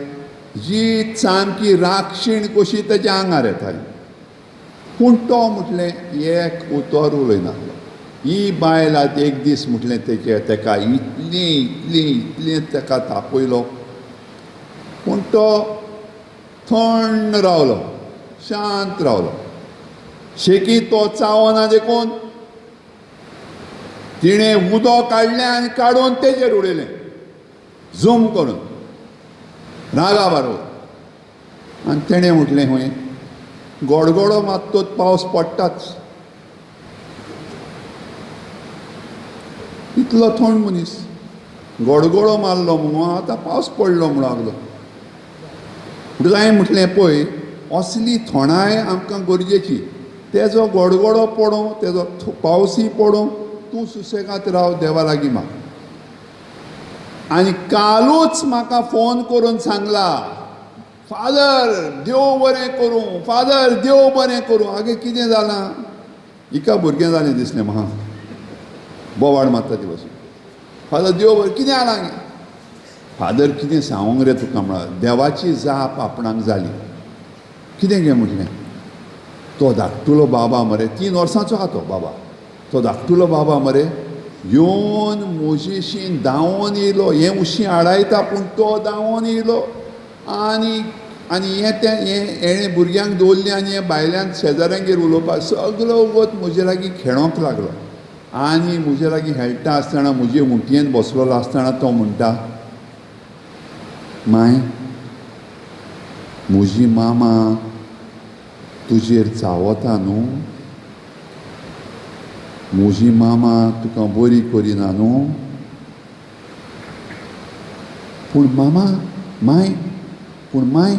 जी सामकी राक्षीण कशी ताच्या आंगार येताली. पूण तो म्हटलें एक उतर उलयनासलो. ही बायल आतां एक दीस म्हटलें ताका इतलें ताका तापयलो. पूण तो थंड रावलो, शांत रावलो. शेकी तो चावना देखून तिणें उदक काडलें आनी काडून तेजेर उडयलें, झूम करून रागा बरोबर. आनी तेणें म्हटलें खंय गडगडो मात्तोच पावस पडटाच. इतलो थंड मनीस, गडगडो मारलो म्हणून आतां पावस पडलो म्हणून लागलो. म्हणटच हांवें म्हटलें पळय, असली थोंडाय आमकां गरजेची. तेजो गडगडो पडूं, तेजो पावसूय पडूं, तूं सुसेगाद राव, देवा लागीं माग. आनी कालूच म्हाका फोन करून सांगला, फादर देव बरें करूं, फादर देव बरें करूं. आगे कितें जालां? हिका भुरगें जालें दिसलें म्हाका, बोवाळ मारता ती भाशेन. फादर देव बरें, कितें जालां गे? फादर कितें सांगूंक रे तुका म्हळ्यार, देवाची जाप आपणाक जाली. कितें गे म्हटलें, तो धाकटुलो बाबा मरे, 3 वर्सांचो आहा तो बाबा, तो धाकटुलो बाबा मरे येवन म्हजेशीं धांवोन येयलो. हें उशीं आडायता पूण तो धांवोन येयलो आनी आनी हें भुरग्यांक दवरलें आनी हे भायल्यान शेजाऱ्यांगेर उलोवपाक सगलो वगत म्हजे लागीं खेळोंक लागलो आनी म्हजे लागीं खेळटा आसतना म्हजे मुटयेन बसलेलो आसतना तो म्हणटा माय म्हजी मामा तुजेर चावता न्हू म्हजी मामा तुका बरी करिना न्हू पूण माय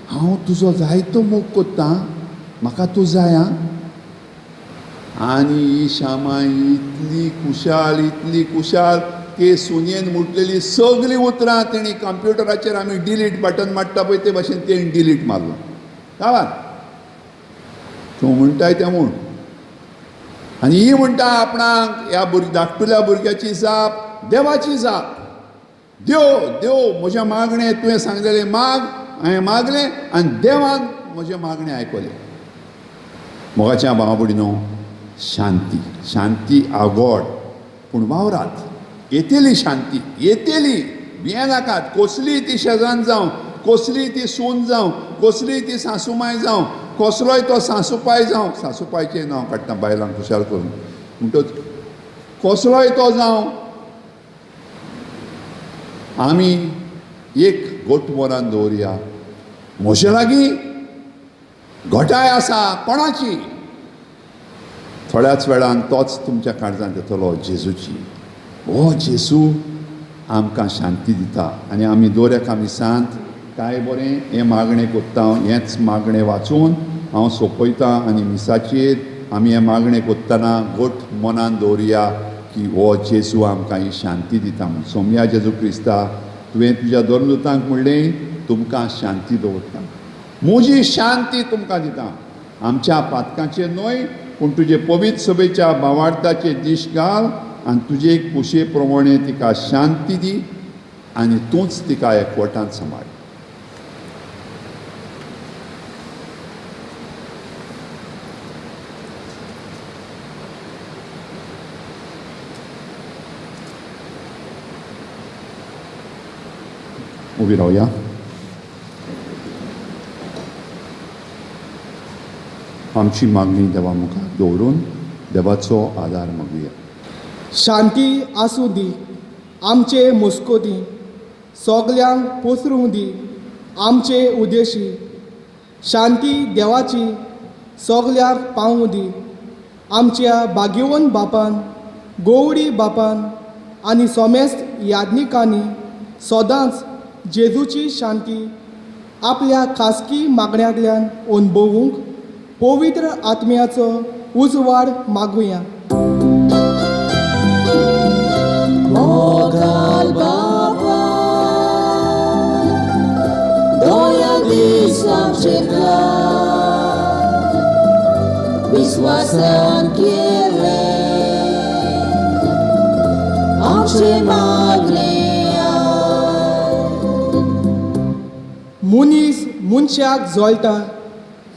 हांव तुजो जायतो मोग कोत्ता म्हाका तूं जाय आं आनी ही श्यामा इतली कुशाल ते सुनयेन मुटलेली सगळीं उतरां तेणी कंप्युटराचेर आमी डिलीट बटन मारता पळय ते भाशेन तेणी डिलीट मारलो गांवांत तूं म्हणटाय तें म्हूण आनी ही म्हणटा आपणाक ह्या धाकटुल्या भुरग्याची जाप देवाची जाप देव म्हजें मागणें तुवें सांगलेलें माग हांवें मागलें आनी देवान म्हजें मागणें आयकलें मोगाच्या भावा भयणीनो शांती आगोड पूण वावरात येतेली शांती येतेली भिये नाकात कसलीय ती शेजान जावं कसलीय ती सून जावं कसलीय ती सासूमाय जावं कसलोय तो सासूपाय जावं सासूपायचें नांव काडटा बायलांक खुशाल करून म्हणटच कसलोय तो जावं आमी एक गोठ मोरान दवरया म्हजे लागीं घोटाय आसा कोणाची थोड्याच वेळान तोच तुमच्या काळजांत येतलो जेजूची हो जेजू आमकां शांती दिता आनी आमी दोऱ्याक आमी सांत काय बरें हें मागणें कोत्ता हेंच मागणें वाचून हांव सोंपयतां आनी मिसाचेर आमी हें मागणें कोत्तना गोठ मनान दवरया की हो जेजू आमकां ही शांती दिता म्हूण सोम्या जेजू क्रिस्ता तुवें तुज्या दोरदूतांक म्हणलें तुमकां शांती दवरता म्हजी शांती तुमकां दिता आमच्या पातकांचेर न्हय पूण तुजे पवित्र सभेच्या भावार्थाचे दीश घाल आनी तुजे कुशे प्रमाणे तिका शांती दी आनी तूंच तिका एकवटान सांबाळ उबी रावया आमची मागणी देवा मुखार दवरून देवाचो आदार मागुया शांती आसूं दी आमचे मस्कोती सगल्यांक पसरूंक दी आमचे उदेशी शांती देवाची सगल्याक पावूं दी आमच्या बागेवन बापान गोवडी बापान आनी सोमेस्त याज्ञिकांनी सदांच जेजूची शांती आपल्या खासगी मागण्यांतल्यान अणभवूंक पवित्र आत्म्याचो उजवाड मागुया मोगाल बाबा दया दीस आमचेर विश्वासान केले आमचे मागणे मुनीस मनशाक जोळटा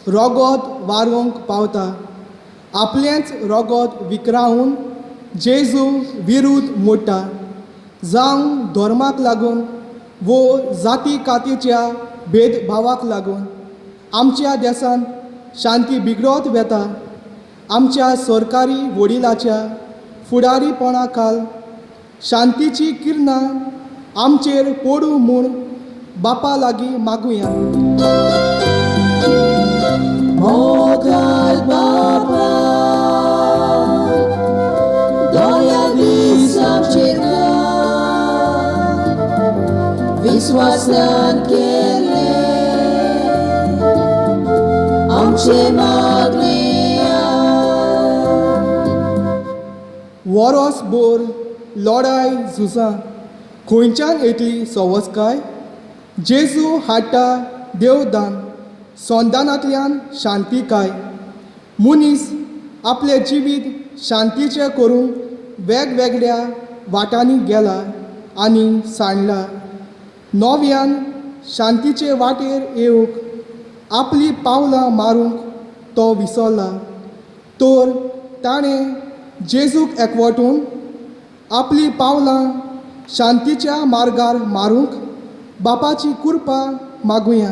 रोगोत वारूंक पावता आपलेंच रोगोत विकरावून जेजू विरुद्ध मोडटा जावं धर्माक लागून वो जाती कातीच्या भेदभावाक लागून आमच्या देशांत शांती बिगडत वेता आमच्या सरकारी वडिलाच्या फुडारीपणा खाल शांतीची किरणां आमचेर पडूं म्हूण बापा लागीं मागुया मोगाल बाबा दया दीस आमचेर विश्वासान केले आमचे मागणे वरसभर लढाय झुजां खंयच्यान येतली सवस्काय जेजू हाडटा देवदान संदानांतल्यान शांतीकाय मुनीस आपले जिवीत शांतीचें करूंक वेगवेगळ्या वाटांनी गेला आनी सांडला नव्यान शांतीचे वाटेर येवंक आपली पावलां मारूंक तो विसरला तर ताणें जेजूक एकवटून आपली पावलां शांतीच्या मार्गार मारूंक बापाची कृपा मागुया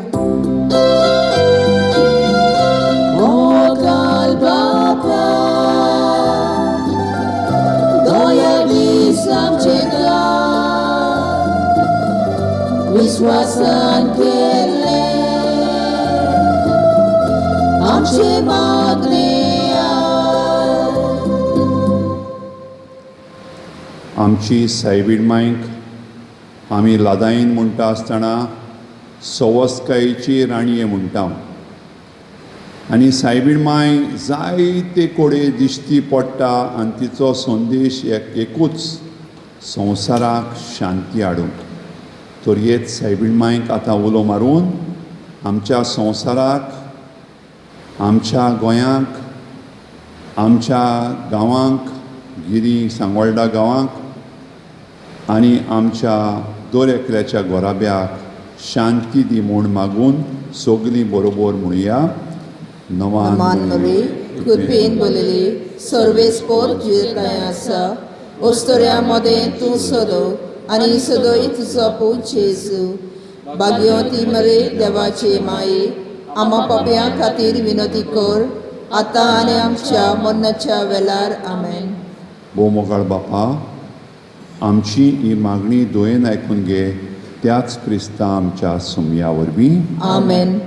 मोगाल बापा दया दीस आमचे विश्वासान केले आमचे मागणे आमची सायबीड मांयक आमी लादायीन म्हणटा आसतना सवस्कायेची राणये म्हणटा आनी सायबीड मांय जायते कोडे दिश्टी पडटा आनी तिचो संदेश एकूच संवसाराक शांती हाडूंक तोरयेत सायबीड मांयक आतां उलो मारून आमच्या संवसाराक आमच्या गोंयांक आमच्या गांवांक गिरी सांगोळडा गांवांक आनी आमच्या दर एकल्याच्या घोराब्याक शांती दी म्हूण मागून सगलीं बरोबर म्हणुया मान मरे कृपेन बोलले सर्वेस्पोर जे काय आसा ओस्तोऱ्या मदें तूं सदो आनी सदोय तुजो पूत जेजू भाग्यवती मरे देवाचे माये आमा पाप्यां खातीर विनोदी कर आतां आनी आमच्या मरणाच्या वेळार आमेन. भोव मोगाळ बापा आमची ही मागणी दोयेन आयकून घे त्याच क्रिस्ता आमच्या सुमया वरवीं आमेन.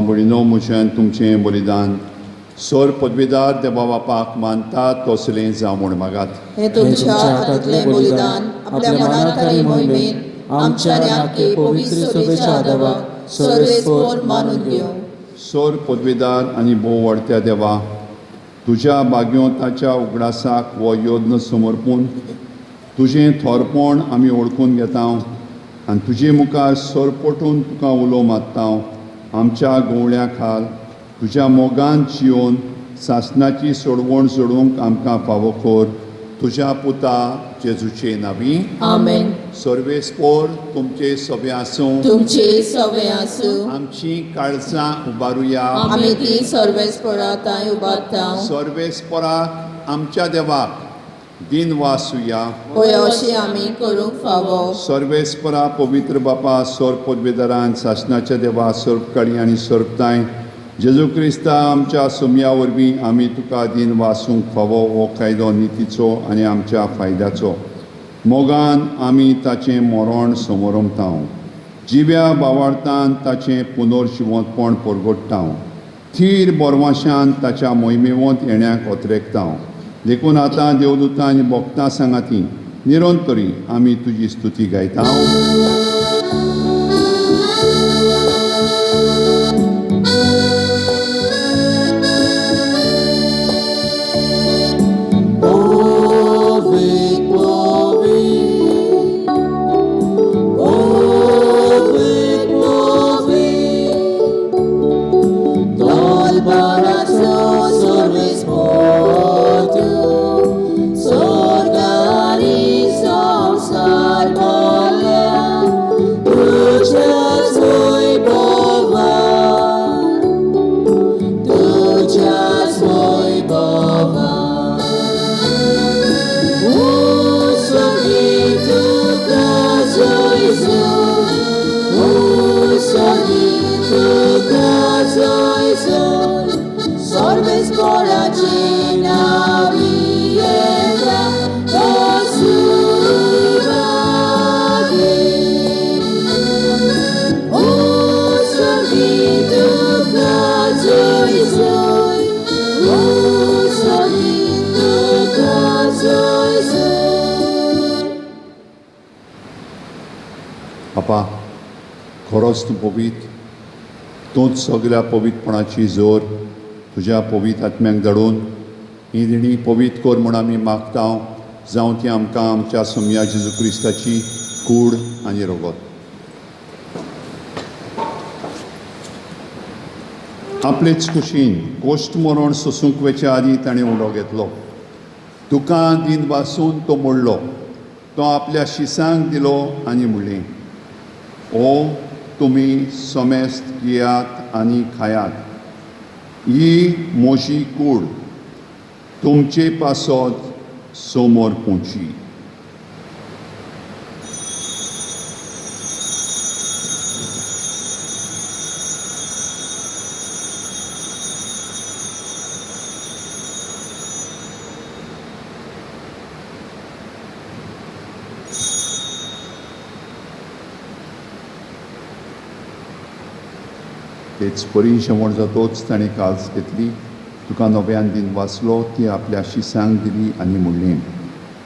भयणो मुशें तुमचें बलिदान सोर पदवीदार देवा बापाक मानतात तसलें जावं म्हूण मागात. हे तुमच्या हातांतलें बलिदान आपल्या मनांतली मोहिमेन आमच्या आख्खे पवित्र सभेच्या आदाराक सर्वेस्पोर मानून घेवं. सोर पदवीदार आनी भोव व्हडत्या देवा तुज्या भाग्योताच्या उगडासाक वो योद्न समर्पून तुजें थोरपण आमी ओळखून घेता आनी तुजे मुखार सरपटून तुका उलो मागता. आमच्या गोवळ्या खाल तुज्या मोगान जिवन सासणाची सोडवण सोडूंक आमकां फावो कर. तुज्या पुता जेजूचे नांवी आमेन. सर्वेस्पोर तुमचे सभे आसूं तुमचे सवे आसूं आमची काळजां उबारुया. आमी ती सर्वेस्पोरा ताय उबारता. सर्वेस्पोराक आमच्या देवाक दिन वासुया. पळय अशें आमी करूंक फावो. सर्वेस्परा पवित्र बापा सोर पदवीदारान सासणाच्या देवा सर्पकाळी आनी सर्पताय जेजू क्रिस्ता आमच्या सुमया वरवीं आमी तुका दिन वासूंक फावो हो कायदो नितीचो आनी आमच्या फायद्याचो. मोगान आमी ताचें मरण समोरमता. जिव्या बावार्थान ताचें पुनर्जिवंतपण परगट्टा. थीर बोरवाशान ताच्या मोहिमेवंत येण्याक ओतरेकता. देखून आतां देवदूतां आनी भक्तां सांगाती निरंतरी आमी तुजी स्तुती गायता. बापा खरोच तूं पवित्र, तूंच सगळ्या पवित्रपणाची जोर तुज्या पवित्र आत्म्याक धाडून ही दिणी पवित्र कर म्हूण आमी मागता, जावं ती आमकां आमच्या सम्या जेजू क्रिस्ताची कूड आनी रगत. आपलेच कुशीन कोश्ट मरण सोसूंक वेच्या आदीं ताणें उडो घेतलो. तुका दिन वासून तो मोडलो, तो आपल्या शिसांक दिलो आनी म्हणलें, ओ तुमी समेस्त घेयात आनी खायात, ही मोशी कूड तुमचे पासत समोर पोंची. तेच बरी शेवण जातोच ताणें काल्स घेतली, तुका नव्यान दिन वाचलो, ती आपल्या शिसांक दिली आनी म्हणलें,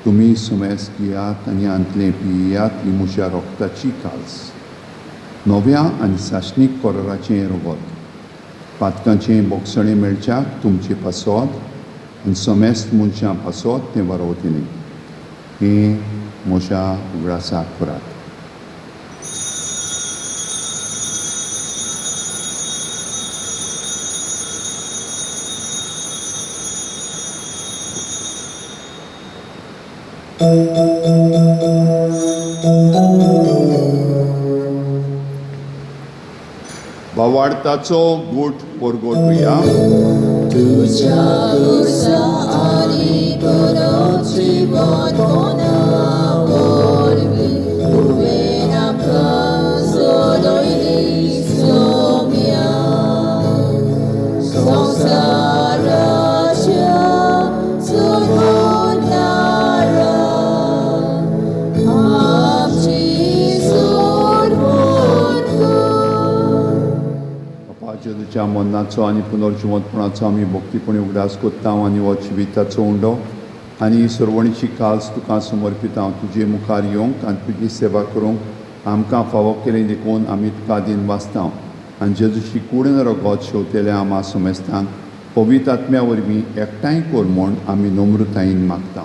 तुमी समेस्त घेयात आनी आंतलें पियेयात, ही म्हज्या रोगताची काल्स. नव्या आनी साश्णीक कोराराचें रगत, पातकांचें बोगसणें मेळच्याक तुमचे पासत आनी समेस्त मनशां पासत तें वारोवतलें. हें म्हज्या उगडासाक करात. वावाडताचो गूट पोरगोट प्रिया. तुझ्या उर्सा आनी बरो जीवन कोणावरवी तुवें आमकां सोदयली सोम्या. संवसाराच्या सोडवणारा आमची सोडवण कर. जेजूच्या मरणाचो आनी पुनर्जिवंतपणाचो आमी भक्तीपणी उगडास कोत्ता आनी हो जिविताचो उंडो आनी ही सर्वणीची काल्स तुका समर्पिता. तुजे मुखार येवंक आनी तुजी सेवा करूंक आमकां फावो केलें देखून आमी तुका दिन वाचता आनी जेजूची कूडन रगत शेवतेल्या आमा समेस्तांक पवित्र आत्म्या वरवीं एकठांय कर म्हूण आमी नम्रतायेन मागता.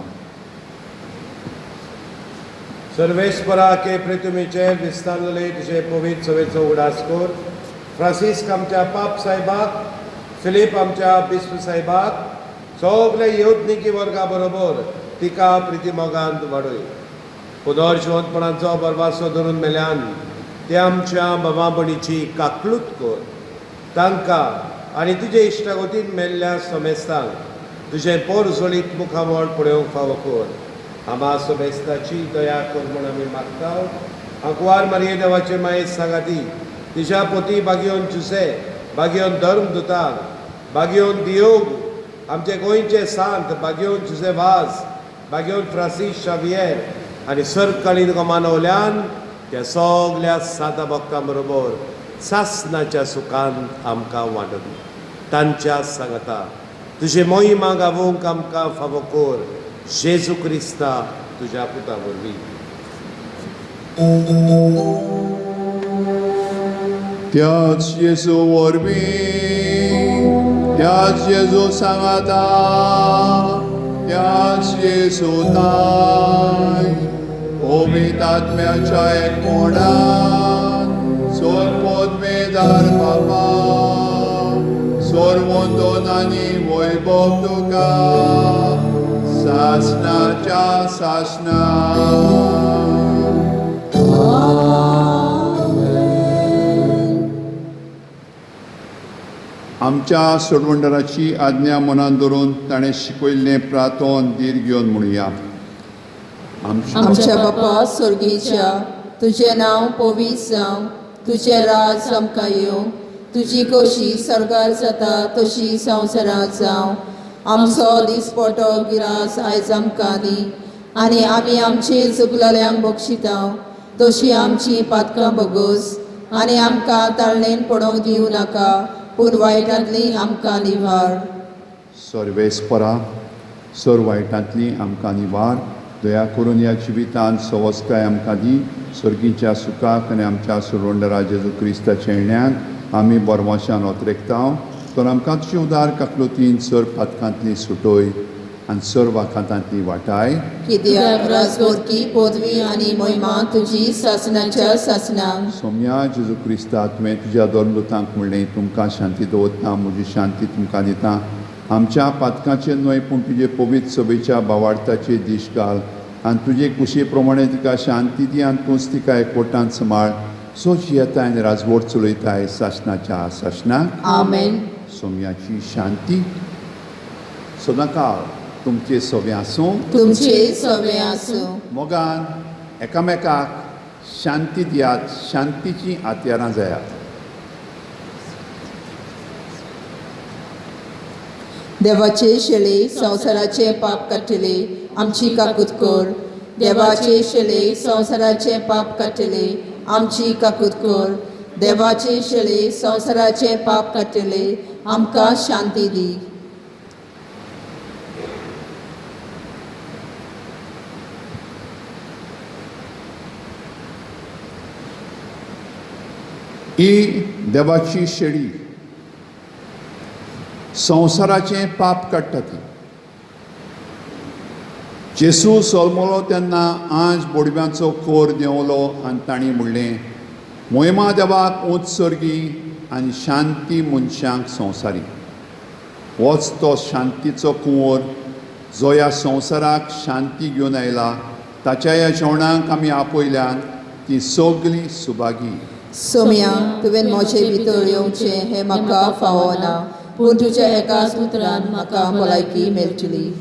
सर्वेस्परा के पृथ्वीचे विस्तारले तुझे पवित्र सवेचो उगडास कर. फ्रांसीस आमच्या पाप साहेबाक, फिलीप आमच्या बिस्प साहेबाक, सगळे येवजणिकी वर्गा बरोबर तिका प्रिती मोगांत वाडय. पुनर्जिवंतपणाचो बरवासो धरून मेल्यान ते आमच्या बाबा भणीची काकलूत कर. तांकां आनी तुजे इश्टागोतीन मेल्ल्या समेस्तांक तुजें पोर जोळीत मुखामोळ पळोवंक फावो कर. आमा समेस्ताची दया कर म्हूण आमी मागता. आंकवार मारये देवाचे माये सांगाती, तिच्या पोती बागियोन जुसे, बागियोन धर्मदुताक, बागियोन दियोग, आमचे गोंयचे सांत बागियोन जुसे वाज, बागियोन फ्रांसीस शावियर आनी सर्वकालीन गोमानवल्यान त्या सगल्या सादा भक्तां बरोबर सासणाच्या सुखांत आमकां वांटून तांच्या सांगता तुजे मोहिमा गावूंक आमकां फावो कर. जेजू क्रिस्ता तुज्या पुता वरवीं. त्याच येसू वरवीं, त्याच येसू सांगाता, त्याच येसू ताय पवित्र आत्म्याच्या एकमोडान सोरपोत मेदार बाबा सोरवोंदोन आनी वैभव तुका सासणाच्या सासणा. आमच्या सोडवंडराची आज्ञा मनान धरून ताणें शिकयल्लें प्रार्थोन दीर घेवन म्हणुया. आमच्या बापा स्वर्गीच्या, तुजें नांव पवित्र जावं, तुजें राज आमकां येवं, तुजी कशी सरकार जाता तशी संवसारांत जावं. आमचो दिसपटो गिरास आयज आमकां दी आनी आमी आमचे चुकलेल्यांक बक्षिता तशी आमची पातकां बगोस आनी आमकां ताळणेन पडोवंक दिवं नाका, पूण वायटांतली आमकां निवार. सर्वेस्परा, सर वायटांतली आमकां निवार दया करून ह्या जिवितांत सवस्काय आमकां दी सर्गीच्या सुखाक आनी आमच्या सुरोंडरा जेजू क्रिस्ताच्या येण्यान आमी बोरमोशान ओतरेकता तर आमकां तुजी उदार काकलोतीन सर पातकांतली सुटोय आनी सर वाखांतांतली वाटाय कित्याक राजगोरकी पदवी आनी मोहिमा तुजी सासणाच्या सासणांक सोम्या जेजू क्रिस्ता तुवें तुज्या दोरदूतांक म्हणलें तुमकां शांती दवरता म्हजी शांती तुमकां दिता आमच्या पातकांचे न्हय पूण तुजे पवित्र सभेच्या भावार्थाचे दीश घाल आनी तुजे कुशे प्रमाणे तिका शांती दी आनी तूंच तिका एकवटान सांबाळ सोच येताय आनी राजवट चलयताय सासणाच्या सासणाक आमेन. सोम्याची शांती सदांकाळ तुमचे सवे आसूं तुमचे सवे आसूं. मोगान एकामेकाक शांती दियात शांतीची हातयारां जायात. देवाचे शेळे संवसाराचे पाप काडटले आमची काकूत कर. देवाचे शेळे संवसाराचे पाप काडटले आमची काकूत कर. देवाचे शेळे संवसाराचे पाप काडटले आमकां शांती दी. ही देवाची शेळी संवसाराचें पाप काडटा ती. जेसू सोलमलो तेन्ना आंज बोडव्यांचो कोर देंवलो आनी तांणी म्हणलें मोहिमा देवाक उंच सर्गी आनी शांती मनशांक संवसारी. होच तो शांतीचो कुंवर जो ह्या संवसाराक शांती घेवन आयला. ताच्या ह्या जेवणाक आमी आपयल्यान ती सगळीं सुभागी. सोम्या तुवें म्हजे भितर येवचें हें म्हाका फावना पूण तुज्या एका उतरान म्हाका भलायकी मेळटली.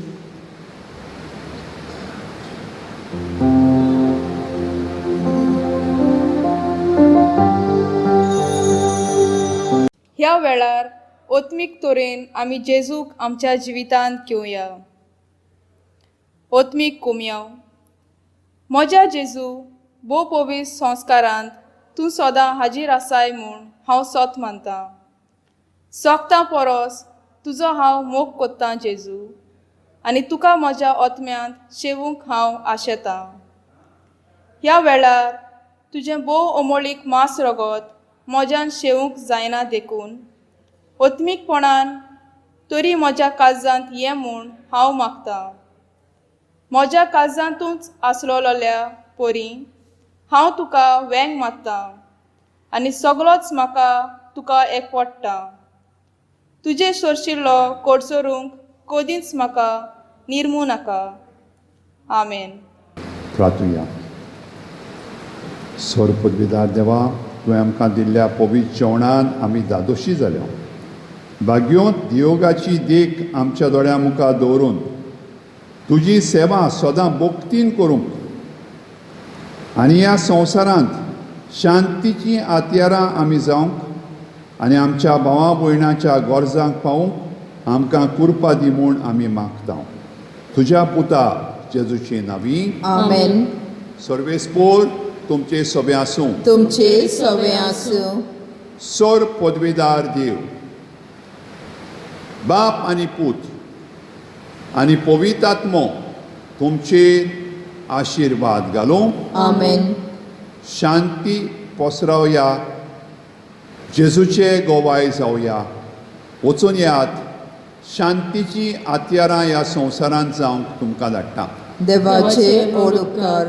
ह्या वेळार ओत्मीक तोरेन आमी जेजूक आमच्या जिवितांत घेवया. ओत्मीक कुमयाव. म्हज्या जेजू भोव पवित्र संस्कारांत तूं सदां हाजीर आसाय म्हूण हांव सोत मानतां. सोगतां परस तुजो हांव मोग कोत्तां जेजू आनी तुका म्हज्या ओतम्यांत शेवूंक हांव आशेतां. ह्या वेळार तुजें भोव अमोळीक मांस रगत म्हज्यान शेवूंक जायना देखून ओत्मीकपणान तरी म्हज्या काळजांत ये म्हूण हांव मागतां. म्हज्या काळजांतूच आसलोल्या परी हांव तुका वेंग मागतां आनी सगळोच म्हाका तुका एकवटटा. तुजे सोरशिल्लो कोडसोरूंक कदींच म्हाका निर्मू नाका. आमेन. प्रार्थुया. सर पदवीदार देवा तुवें आमकां दिल्ल्या पवित्र जेवणान आमी दादोशी जाल्यो. भाग्योत दियोगाची देख आमच्या दोळ्या मुखार दवरून तुजी सेवा सदां भोक्तीन करूंक आनी ह्या संवसारांत शांतीची हातयारां आमी जावंक आनी आमच्या भावा भयणाच्या गरजांक पावूंक आमकां कुरपा दी म्हूण आमी मागता. तुज्या पुता जेजूचे नांवी आमेन. सर्वेस्पोर तुमचे सवे आसूं. तुमचे सवे आसूं. सर पदवीदार देव बाप आनी पूत आनी पवित्र आत्मो तुमचेर आशिर्वाद घालूं. आमेन. शांती पसरवया. जेजूचे गोवाय जावया. वचून येयात. शांतीची हातयारां ह्या संवसारांत जावंक तुमकां धाडटा. देवाचे व्हड उपकार.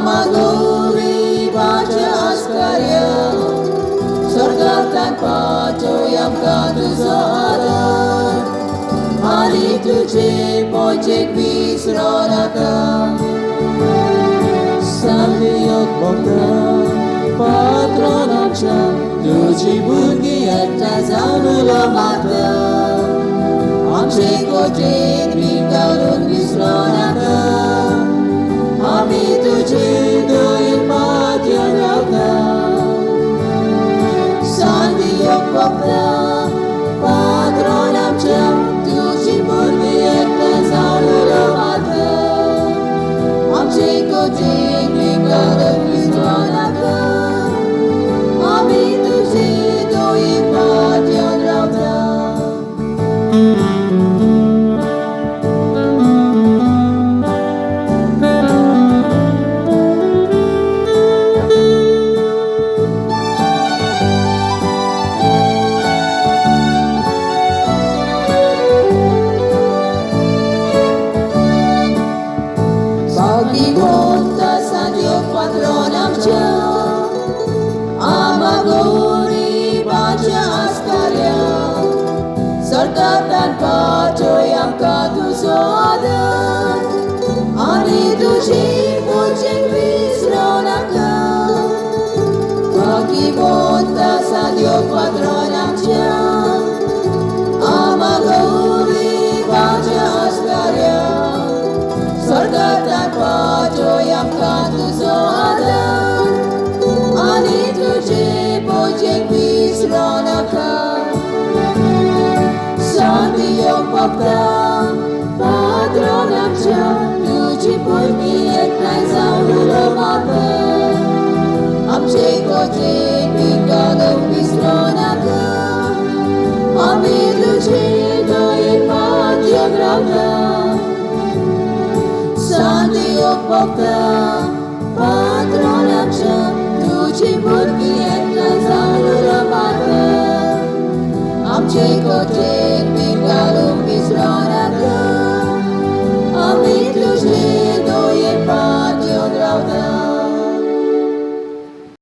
Amagori baca askarya Sorgatan paco yang kadu searan Hari tujuh pojek bisronaka Sambiot bokta patronamcha Tuji burgi etta zaunula mata Amche kojek bikalun bisronaka Ami tuji doin patyan rauta Sandiok bokta patronamcha Tuji burgi etta zaunula mata Amche kojek bikalun bisronaka Ami tuji doin patyan rauta Pagibonta sa Diyos patronamcha Amagori baca askarya Sarkatan paco yang katusoadan Ani tuji pojek bisronaka Pagibonta sa Diyos patronamcha Amagori baca askarya Sargatan paco yang katusoadan Ani tuji pojek bisronaka Sandiok bokta patronamcha Tuji burgi etnai zaunula mata Amche kojek bikalun bisronaka Ami tuji doin patyan rauta Sandiok bokta patronamcha